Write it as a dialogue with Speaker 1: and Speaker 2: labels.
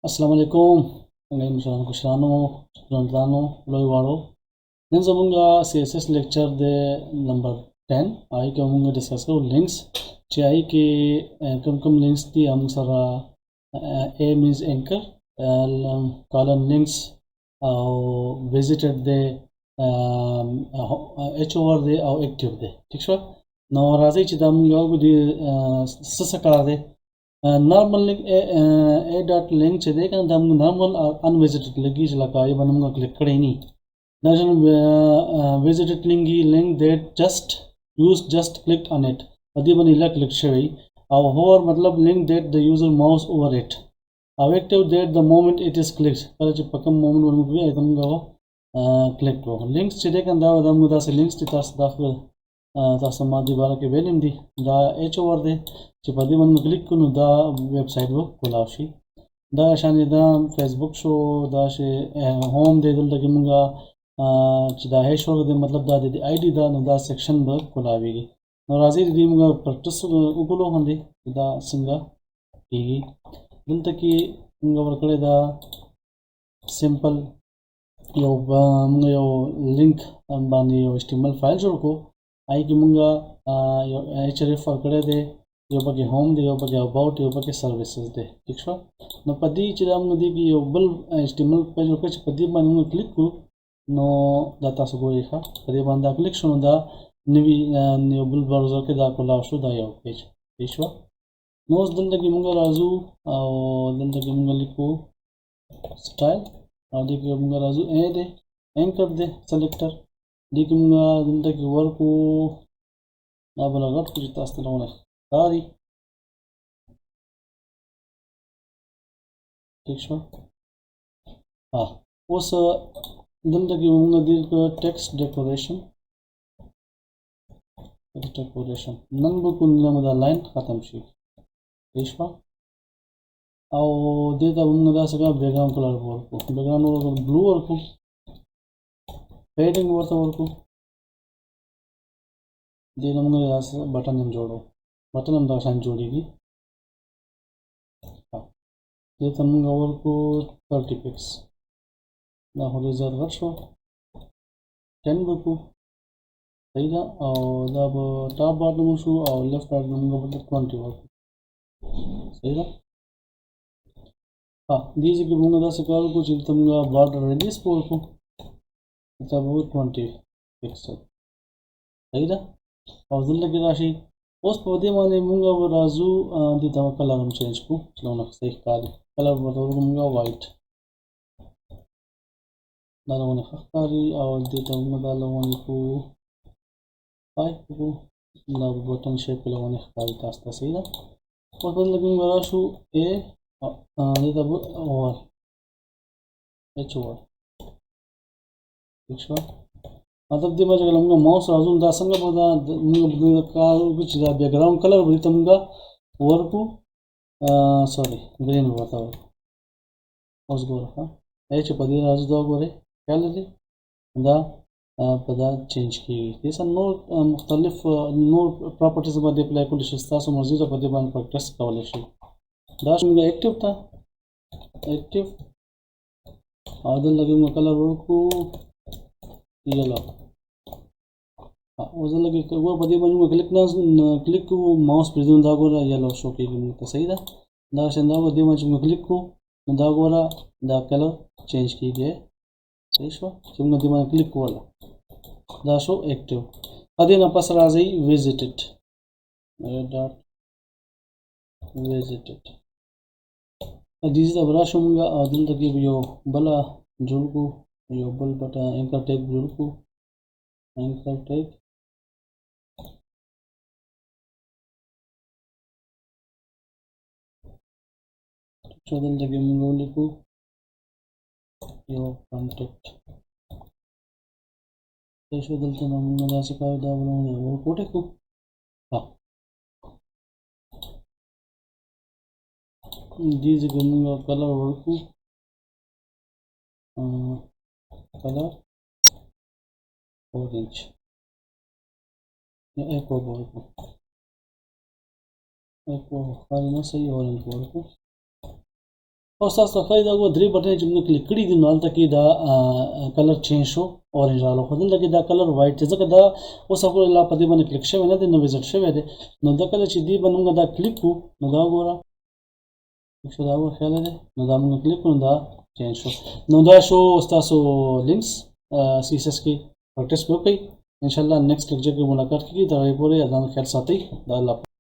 Speaker 1: Assalamu alaikum. Ngai mushran kushrano, randano, loy waro. Nenzamunga CSS lecture de number 10. Ai ke munga discuss karo links. Che ai ke kam links ti am sara A means anchor, column links visited de H over de au active de. ठीक छ न राजै चिदा munga gudi sasa kara de normal link a dot link che de kan dam normal unvisited legi jla ka ye banam click kare ni national visited link that just clicked on it adi ban ila click shawi aw hover matlab link that the user mouse over it aw active that the moment it is clicked kala che pakam moment ban mu ay tam ga click ko links che de kan da dam da se links ti tas da تاسو ما دی باره کې ویلم دي دا ایچ اور دی چې په دې باندې کلیک کړو دا ویب سټ وو کولاو شي دا شان دا فیسبوک شو دا شي هوم دی دلته کې مونږه چې دا هیش ور دی مطلب دا دی آی ډی دا نو دا سیکشن به کولاويږي نو راځي دې مونږه پریکټیس وکړو باندې دا څنګه کیږي دلته کې مونږ ورکړی دا سمپل یو لینک باندې یو HTML فایل جوړ کو आई की मुंगा यो href फरकड़े दे यो बके होम दे यो बके अबाउट यो बके सर्विसेज दे ठीक छ न पदी चिरा मुदी की यो बल html पेज को पदी मान मु क्लिक को नो डाटा सो गोई खा पदी बांदा क्लिक शनो दा निवी यो बल ब्राउजर के दा कोला शो दा यो पेज ठीक छ नो दंदा की मुंगा राजू दंदा की मुंगा लिखो स्टाइल और देखिए मुंगा राजू ए दे एंकर दे सेलेक्टर दिखूंगा जिंदगी वर्कू ना बना रख कुछ तास्ते लोने सारी ठीक है हाँ उस जिंदगी में दिल का टेक्स्ट डेकोरेशन नंग बुकुन नमदा लाइन खत्म शी ठीक है आओ देता बुंगा दा सका बैकग्राउंड कलर वर्कू बैकग्राउंड वर्कू ब्लू वर्कू हेडिंग वरको దీని ముందు బటన్ ఏం చూడు బటన్ అంతా షాన్ చూడికి ये तमंगा वरको 30 पिक्स ना होरिजोंटल वर्शो 10 बको सही ना और जब टॉप बॉटम शो और लेफ्ट बॉटम का मतलब 20 वर्को सही ना हां दीजिए कि मुंगा दा सकाल को चिल तमंगा बॉर्डर रेडियस को तब 20 पिक्सल सही ना और जिंदगी राशि उस पौधे माने मुंगा वो राजू दी तवा कलर हम चेंज को चलाना सही काली कलर बताओ मुंगा वाइट दालों ने खकारी और दी तवा दालों को वाइट को ना बटन शेप के लोगों ने खकारी तास्ता सही ना और जिंदगी मुंगा राशु ए दी तवा और एच और ठीक है मतलब दी मजा लंगा माउस अजून दा संग बदा मुंगा का कुछ दा बैकग्राउंड कलर बली तमगा वर्कू सॉरी ग्रीन बताओ उस गोर का एच पदी राजू दो गोरे गैलरी दा पदा चेंज की दिस नो मुख्तलिफ नो प्रॉपर्टीज बदे अप्लाई को लिस्ता सो मर्जी तो पदी बान प्रैक्टिस कावले शी दाश मुंगा एक्टिव था एक्टिव आदल लगे मुंगा कलर वर्कू येलो वो लगे वो पदी बन क्लिक ना क्लिक को माउस प्रेजेंट दागोरा येलो शो की तो सही था दा संदा वो दिमा चुम क्लिक को दागोरा दा कलर चेंज की गए सही शो चुम दिमा क्लिक को वाला दा शो एक्टिव अदे ना पास राजी visited dot visited this the brush मुंगा अदल तक यो बला जुल को यो बल बटा एंकर टैग जुल को एंकर टैग चौदह लगे मंगोली को यो कांटेक्ट ऐसे दलते ना मंगोला से का दा बनाने वो कोटे को हाँ these Ganga colour work colour orange या एको वर्क एको खाली ना सही ऑरेंज वर्क او تاسو ته دا و درې بټن چې موږ کلیک کړی دي نو هلته کې دا کلر چینج شو اورنج راغلو خو دلته کې دا کلر وایټ دی ځکه دا اوس هغه لا په دې باندې کلیک شوی نه دی نو وزټ شوی دی نو دا کله چې دې باندې موږ دا کلیک کوو نو دا وګوره شو دا و خیال دی نو دا موږ کلیک کوو دا چینج شو نو دا شو تاسو لینکس CSS کې پریکټس وکړئ ان شاء الله نیکسټ لیکچر کې ملاقات کیږي دا پورې ځان خیال ساتئ دا الله